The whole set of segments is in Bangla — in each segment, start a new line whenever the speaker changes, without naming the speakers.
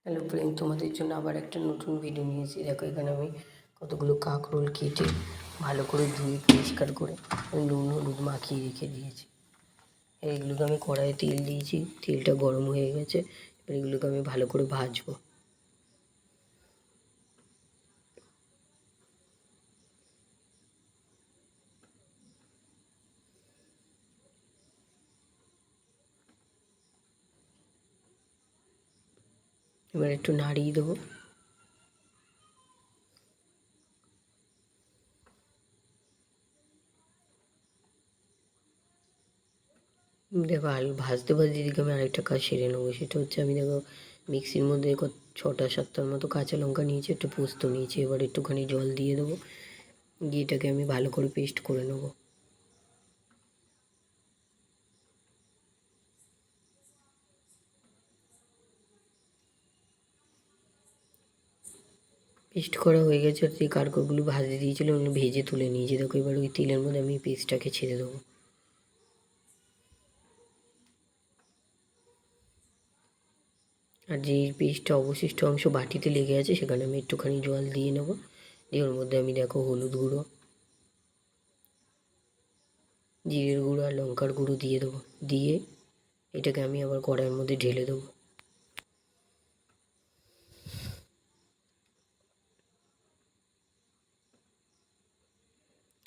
হ্যালো ফ্রেন্ড, তোমাদের জন্য আবার একটা নতুন ভিডিও নিয়েছি। দেখো, এখানে আমি কতগুলো কাঁকরোল কেটে ভালো করে ধুয়ে পরিষ্কার করে নুন হলুদ মাখিয়ে রেখে দিয়েছি। এইগুলোকে আমি কড়াইয়ে তেল দিয়েছি, তেলটা গরম হয়ে গেছে। এবার এগুলোকে আমি ভালো করে ভাজবো। এবার একটু নাড়িয়ে দেবো। দেখো, আলু ভাজতে ভাজতে দিকে আমি আরেকটা কাজ সেরে নেবো। সেটা হচ্ছে, আমি দেখো মিক্সির মধ্যে 6-7টার মতো কাঁচা লঙ্কা নিয়েছি, একটু পোস্ত নিয়েছি। এবার একটুখানি জল দিয়ে দেবো, দিয়ে এটাকে আমি ভালো করে পেস্ট করে নেবো। পেস্ট করা হয়ে গেছে। আর যে কাঁকরোলগুলো ভাজতে দিয়েছিলো ওগুলো ভেজে তুলে নিয়েছি। দেখো, এবার ওই তেলের মধ্যে আমি পেস্টটাকে ছেড়ে দেবো। আর যে পেস্টটা অবশিষ্ট অংশ বাটিতে লেগে আছে সেখানে আমি একটুখানি জল দিয়ে নেবো। দিয়ে ওর মধ্যে আমি দেখো হলুদ গুঁড়ো, জিরের গুঁড়ো আর লঙ্কার গুঁড়ো দিয়ে দেবো। দিয়ে এটাকে আমি আবার কড়াইয়ের মধ্যে ঢেলে দেবো।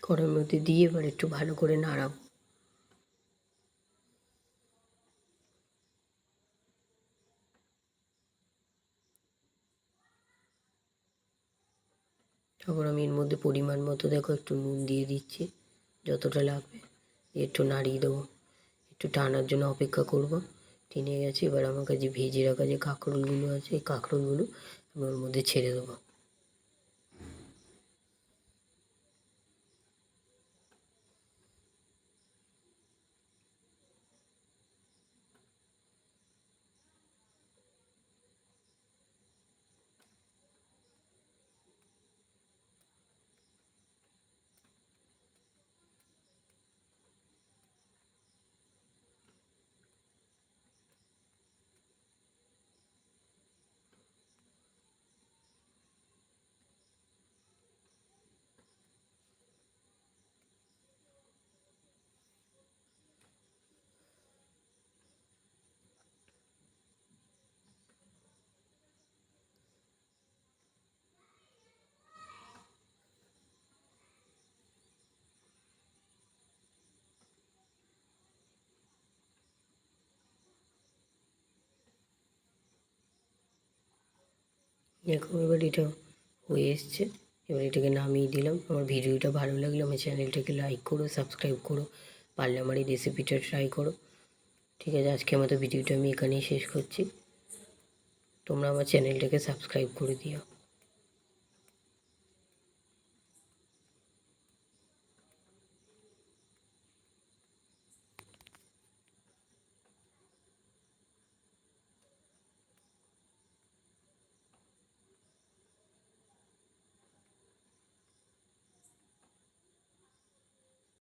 কড়াইয়ের মধ্যে দিয়ে এবার একটু ভালো করে নাড়াবো। তারপর আমি এর মধ্যে পরিমাণ মতো দেখো একটু নুন দিয়ে দিচ্ছি, যতটা লাগবে। একটু নাড়িয়ে দেবো, একটু টানার জন্য অপেক্ষা করব। টেনে গেছে। এবার আমার কাছে ভেজে রাখা যে কাঁকরোলগুলো আছে, এই কাঁকরোলগুলো আমি ওর মধ্যে ছেড়ে দেবো। দেখো, এবার এটা হয়ে এসছে। এবার এটাকে নামিয়ে দিলাম। আমার ভিডিওটা ভালো লাগলে আমার চ্যানেলটাকে লাইক করো, সাবস্ক্রাইব করো, পারলে আমার এই রেসিপিটা ট্রাই করো। ঠিক আছে, আজকে আমাদের ভিডিওটা আমি এখানেই শেষ করছি। তোমরা আমার চ্যানেলটাকে সাবস্ক্রাইব করে দিও।